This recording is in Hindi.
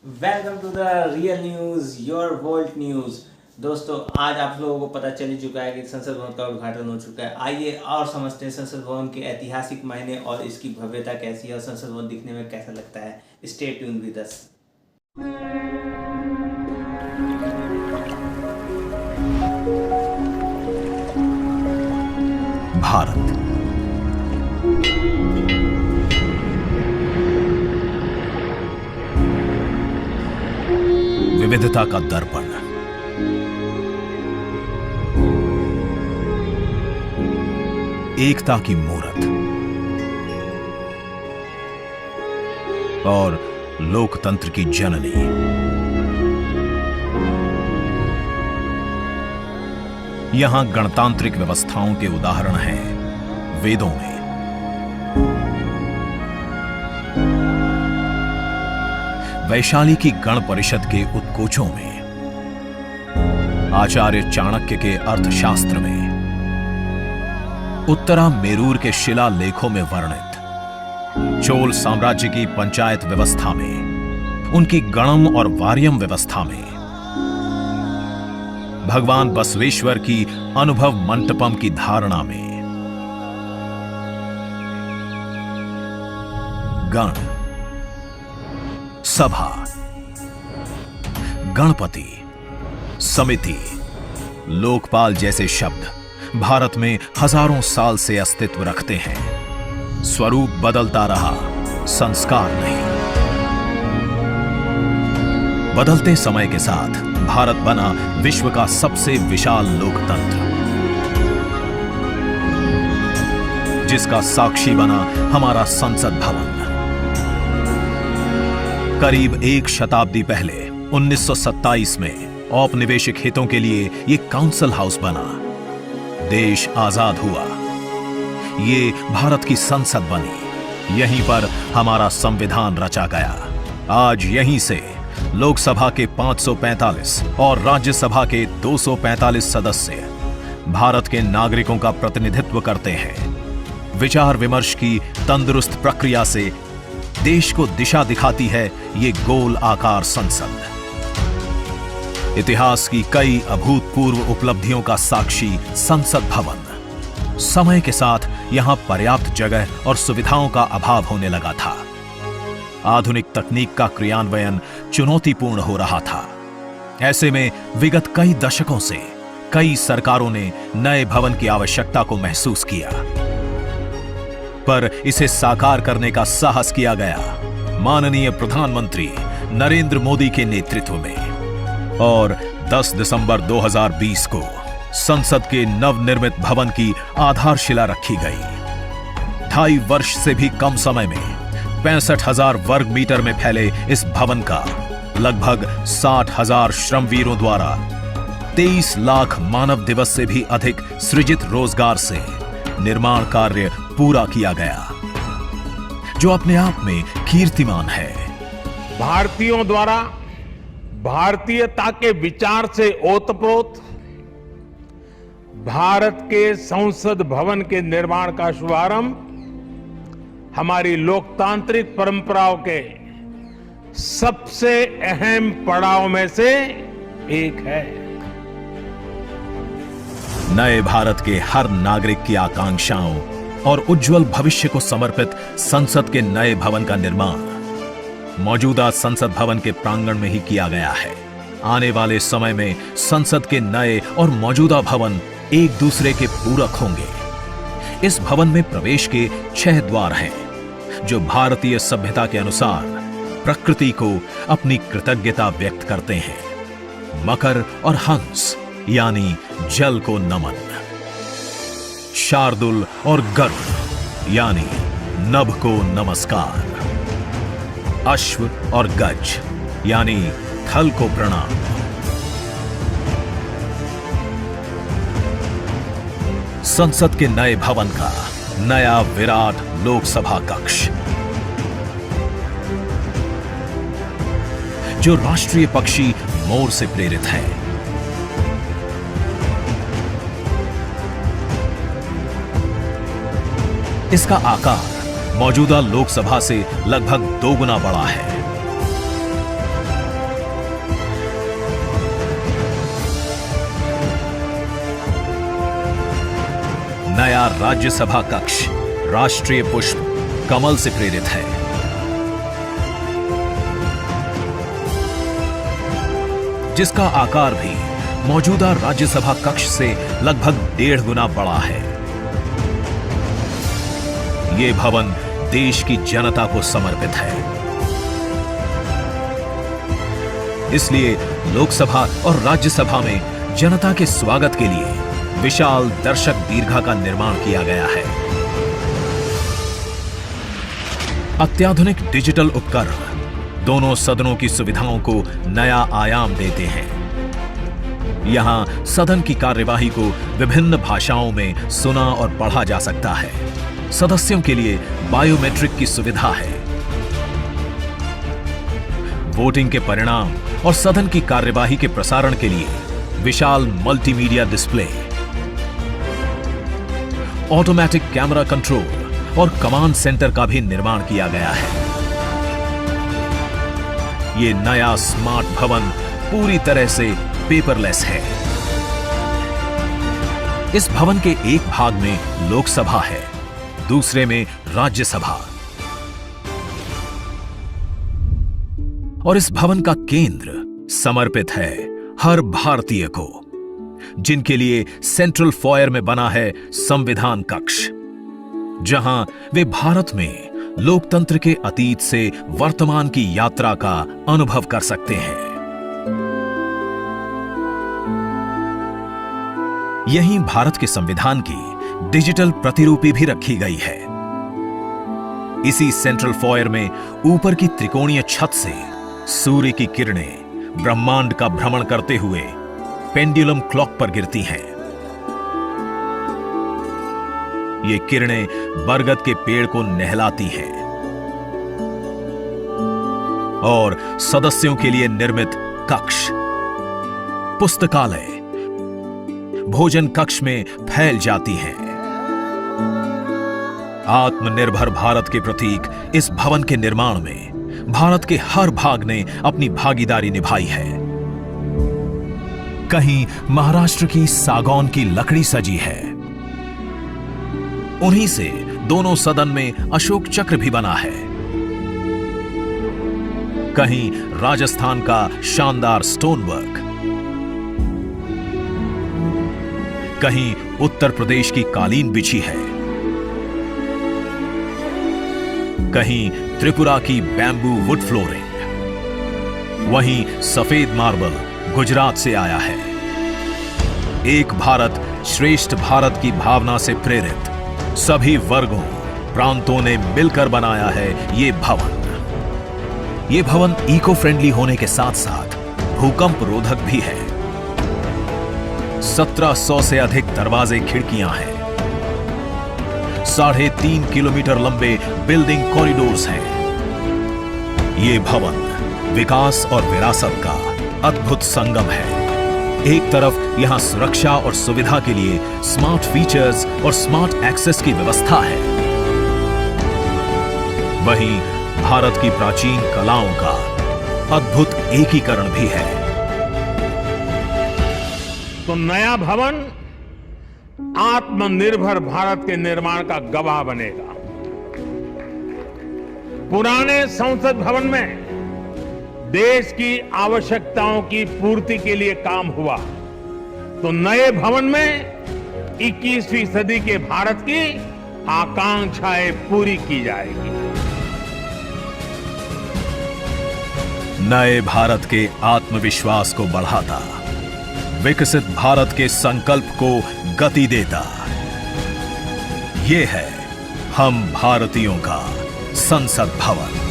Welcome to the real news, your volt news. दोस्तों, आज आप लोगों को पता चल ही चुका है कि संसद भवन का उद्घाटन हो चुका है। आइए और समझते हैं संसद भवन के ऐतिहासिक मायने और इसकी भव्यता कैसी है और संसद भवन दिखने में कैसा लगता है। Stay tune with us. Bharat विविधता का दर्पण, एकता की मूरत और लोकतंत्र की जननी। यहां गणतांत्रिक व्यवस्थाओं के उदाहरण हैं वेदों में। वैशाली की गण परिषद के उत्कोचों में, आचार्य चाणक्य के अर्थशास्त्र में, उत्तरा मेरूर के शिलालेखों में वर्णित चोल साम्राज्य की पंचायत व्यवस्था में, उनकी गणम और वार्यम व्यवस्था में, भगवान बसवेश्वर की अनुभव मंटपम की धारणा में। गण, सभा, गणपति, समिति, लोकपाल जैसे शब्द भारत में हजारों साल से अस्तित्व रखते हैं। स्वरूप बदलता रहा, संस्कार नहीं। बदलते समय के साथ भारत बना विश्व का सबसे विशाल लोकतंत्र, जिसका साक्षी बना हमारा संसद भवन। करीब एक शताब्दी पहले 1927 में औपनिवेशिक हितों के लिए यह काउंसिल हाउस बना। देश आजाद हुआ, ये भारत की संसद बनी। यहीं पर हमारा संविधान रचा गया। आज यहीं से लोकसभा के 545 और राज्यसभा के 245 सदस्य भारत के नागरिकों का प्रतिनिधित्व करते हैं। विचार विमर्श की तंदुरुस्त प्रक्रिया से देश को दिशा दिखाती है ये गोल आकार संसद। इतिहास की कई अभूतपूर्व उपलब्धियों का साक्षी संसद भवन। समय के साथ यहां पर्याप्त जगह और सुविधाओं का अभाव होने लगा था। आधुनिक तकनीक का क्रियान्वयन चुनौतीपूर्ण हो रहा था। ऐसे में विगत कई दशकों से कई सरकारों ने नए भवन की आवश्यकता को महसूस किया, पर इसे साकार करने का साहस किया गया माननीय प्रधानमंत्री नरेंद्र मोदी के नेतृत्व में। और 10 दिसंबर 2020 को संसद के नवनिर्मित भवन की आधारशिला रखी गई। 2.5 वर्ष से भी कम समय में 65,000 वर्ग मीटर में फैले इस भवन का लगभग 60,000 श्रमवीरों द्वारा 23 लाख मानव दिवस से भी अधिक सृजित रोजगार से निर्माण कार्य पूरा किया गया, जो अपने आप में कीर्तिमान है। भारतीयों द्वारा भारतीयता के विचार से ओतप्रोत भारत के संसद भवन के निर्माण का शुभारंभ हमारी लोकतांत्रिक परंपराओं के सबसे अहम पड़ाव में से एक है। नए भारत के हर नागरिक की आकांक्षाओं और उज्जवल भविष्य को समर्पित संसद के नए भवन का निर्माण मौजूदा संसद भवन के प्रांगण में ही किया गया है। आने वाले समय में संसद के नए और मौजूदा भवन एक दूसरे के पूरक होंगे। इस भवन में प्रवेश के 6 द्वार हैं, जो भारतीय सभ्यता के अनुसार प्रकृति को अपनी कृतज्ञता व्यक्त करते हैं। मकर और हंस यानी जल को नमन, शार्दुल और गरुड़ यानी नभ को नमस्कार, अश्व और गज यानी थल को प्रणाम। संसद के नए भवन का नया विराट लोकसभा कक्ष, जो राष्ट्रीय पक्षी मोर से प्रेरित है। इसका आकार मौजूदा लोकसभा से लगभग 2 गुना बड़ा है। नया राज्यसभा कक्ष राष्ट्रीय पुष्प कमल से प्रेरित है। जिसका आकार भी मौजूदा राज्यसभा कक्ष से लगभग 1.5 गुना बड़ा है। ये भवन देश की जनता को समर्पित है। इसलिए लोकसभा और राज्यसभा में जनता के स्वागत के लिए विशाल दर्शक दीर्घा का निर्माण किया गया है। अत्याधुनिक डिजिटल उपकरण दोनों सदनों की सुविधाओं को नया आयाम देते हैं। यहां सदन की कार्यवाही को विभिन्न भाषाओं में सुना और पढ़ा जा सकता है। सदस्यों के लिए बायोमेट्रिक की सुविधा है। वोटिंग के परिणाम और सदन की कार्यवाही के प्रसारण के लिए विशाल multimedia display, automatic camera control और कमांड सेंटर का भी निर्माण किया गया है। यह नया स्मार्ट भवन पूरी तरह से पेपरलेस है। इस भवन के एक भाग में लोकसभा है, दूसरे में राज्यसभा। और इस भवन का केंद्र समर्पित है हर भारतीय को, जिनके लिए सेंट्रल फॉयर में बना है संविधान कक्ष, जहां वे भारत में लोकतंत्र के अतीत से वर्तमान की यात्रा का अनुभव कर सकते हैं। यहीं भारत के संविधान की डिजिटल प्रतिरूपी भी रखी गई है। इसी सेंट्रल फॉयर में ऊपर की त्रिकोणीय छत से सूर्य की किरणें ब्रह्मांड का भ्रमण करते हुए पेंडुलम क्लॉक पर गिरती हैं। ये किरणें बरगद के पेड़ को नहलाती हैं और सदस्यों के लिए निर्मित कक्ष, पुस्तकालय, भोजन कक्ष में फैल जाती हैं। आत्मनिर्भर भारत के प्रतीक इस भवन के निर्माण में भारत के हर भाग ने अपनी भागीदारी निभाई है। कहीं महाराष्ट्र की सागौन की लकड़ी सजी है, उन्हीं से दोनों सदन में अशोक चक्र भी बना है। कहीं राजस्थान का शानदार स्टोन वर्क, कहीं उत्तर प्रदेश की कालीन बिछी है, कहीं त्रिपुरा की बैम्बू वुड फ्लोरिंग, वहीं सफेद मार्बल गुजरात से आया है। एक भारत श्रेष्ठ भारत की भावना से प्रेरित सभी वर्गों, प्रांतों ने मिलकर बनाया है ये भवन। ये भवन इको फ्रेंडली होने के साथ साथ भूकंप रोधक भी है। 1700 से अधिक दरवाजे, खिड़कियां हैं। 3.5 किलोमीटर लंबे बिल्डिंग कॉरिडोर्स हैं। ये भवन विकास और विरासत का अद्भुत संगम है। एक तरफ यहां सुरक्षा और सुविधा के लिए स्मार्ट फीचर्स और स्मार्ट एक्सेस की व्यवस्था है, वहीं भारत की प्राचीन कलाओं का अद्भुत एकीकरण भी है। तो नया भवन आत्मनिर्भर भारत के निर्माण का गवाह बनेगा। पुराने संसद भवन में देश की आवश्यकताओं की पूर्ति के लिए काम हुआ, तो नए भवन में 21वीं सदी के भारत की आकांक्षाएं पूरी की जाएगी। नए भारत के आत्मविश्वास को बढ़ाता, विकसित भारत के संकल्प को गति देता, ये है हम भारतीयों का संसद भवन।